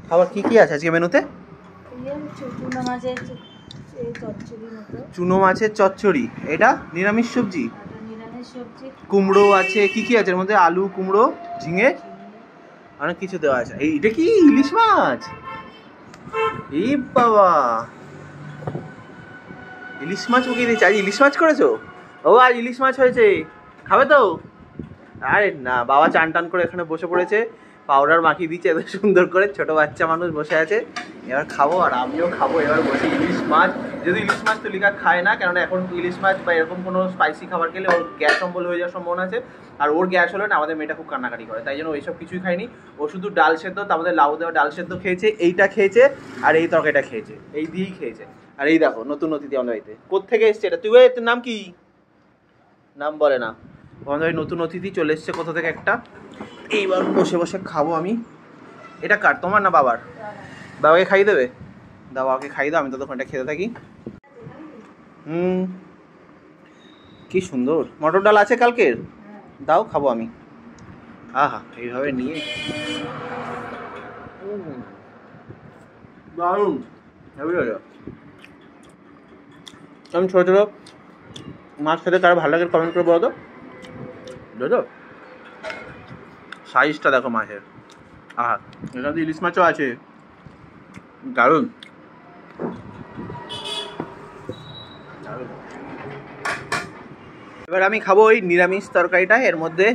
খাবার কি কি আছে আজকে মেনুতে? চুনো মাছের চচ্চড়ি, এটা নিরামিষ সবজি। কুমড়ো আছে, কি কি আছে এর মধ্যে? আলু, কুমড়ো, ঝিঙে, অনেক কিছু দেওয়া আছে। এইটা কি ইলিশ মাছ? এই বাবা, ইলিশ মাছ মুখে দিয়েছে। আজ ইলিশ মাছ করেছো? ও আর ইলিশ মাছ হয়েছে, খাবে তো? আরে না, বাবা চান টান করে এখানে বসে পড়েছে, পাউডার মাখিয়ে দিচ্ছে এত সুন্দর করে, ছোট বাচ্চা মানুষ বসে আছে। এবার খাবো, আর আমিও খাবো এবার বসে ইলিশ মাছ। যদি ইলিশ মাছ তো লিখা খায় না, কেননা এখন ইলিশ মাছ বা এরকম কোনো স্পাইসি খাবার খেলে ওর গ্যাস অম্বল হয়ে যাওয়ার সম্ভাবনা আছে। আর ওর গ্যাস হলে না আমাদের মেয়েটা খুব কান্নাকাটি করে, তাই জন্য ওইসব কিছুই খায়নি। ও শুধু ডাল সেদ্ধ, তার মধ্যে লাউ দেওয়া ডাল সেদ্ধ খেয়েছে, এইটা খেয়েছে, আর এই তরকারিটা খেয়েছে, এই দিয়েই খেয়েছে। আর এই দেখো নতুন অতিথি আমাদের বাড়িতে, কোত্থেকে এসছে এটা? তুই তোর নাম কি? নাম বলে না। আমাদের নতুন অতিথি চলে এসছে কোথা থেকে একটা। এইবার বসে বসে খাবো আমি। এটা কার, তোমার না বাবার? বাবাকে খাইয়ে দেবে? দাও বাবাকে খাইয়ে দাও, আমি ততক্ষণ এটা খেতে থাকি। কি সুন্দর মটর ডাল আছে কালকের, দাও খাবো আমি। আহা, এইভাবে নিয়ে দারুণ। আমি ছোটো ছোটো মাছ খেতে কারো ভালো লাগে কমেন্ট করে বলো তো, বুঝলো? সাইজটা দেখো মাছের, আহা। এখানে ইলিশ মাছও আছে, দারুণ। এবার আমি খাবো ওই নিরামিষ তরকারিটা। এর মধ্যে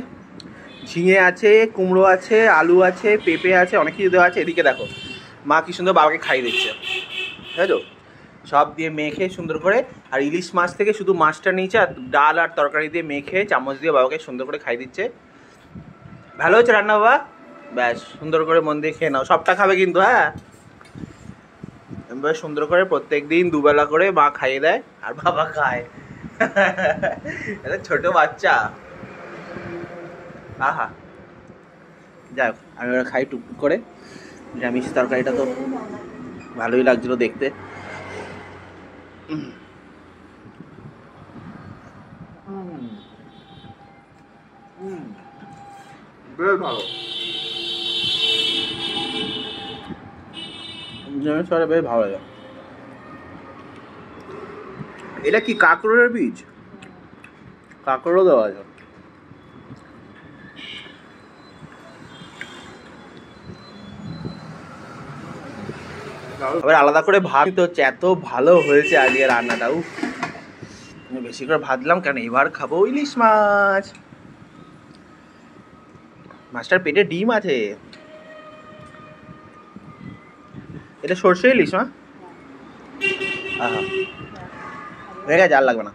ঝিঙে আছে, কুমড়ো আছে, আলু আছে, পেঁপে আছে, অনেক কিছু দেওয়া আছে। এদিকে দেখো মা কি সুন্দর বাবাকে খাইয়ে দিচ্ছে, তাই তো? সব দিয়ে মেখে সুন্দর করে, আর ইলিশ মাছ থেকে শুধু মাছটা নিয়েছে, আর ডাল আর তরকারি দিয়ে মেখে চামচ দিয়ে বাবাকে সুন্দর করে খাইয়ে দিচ্ছে। ভালো হচ্ছে রান্না বাবা? ব্যাস, সুন্দর করে মন দিয়ে খেয়ে নাও, সবটা খাবে কিন্তু, হ্যাঁ? এবার সুন্দর করে প্রত্যেক দিন দুবেলা করে মা খাইয়ে দেয়, আর বাবা খায়। এটা ছোট বাচ্চা, আহা। যাই হোক, আমি ওরা খাই টুকটুক করে। নিরামিষ তরকারিটা তো ভালোই লাগছিল দেখতে। বেশ ভালো, নিরামিষ তরকারি বেশ ভালো লাগে। এটা কি কাঁকরোলের বীজ? কাঁকরোলও দেওয়া আছে। আবার আলাদা করে ভাত তো হচ্ছে, এত ভালো হয়েছে আজকে রান্নাটাও। বেশি করে ভাবলাম কেন, এবার খাবো ইলিশ মাছ। মাছটার পেটে ডিম আছে। এটা সর্ষে ইলিশ মা? আহা, হয়ে গেছে, আর লাগবে না।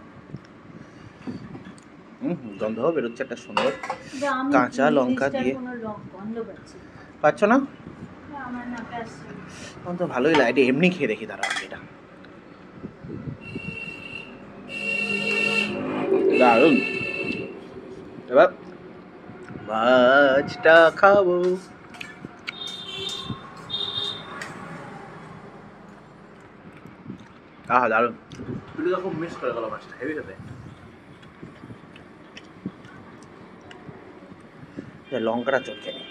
গন্ধ বেরোচ্ছে একটা সুন্দর, কাঁচা লঙ্কা দিয়ে। পাচ্ছ না? আমার তো ভালোই লাগে, এটা এমনি খেয়ে দেখি দাঁড়া। এটা দারুণ। এবার মাছটা খাবো। আহা, দারুণ। পিলুদা খুব মিস করে গেল মাছটা, হেভি খেতে। লঙ্কাটা চটকে নেই।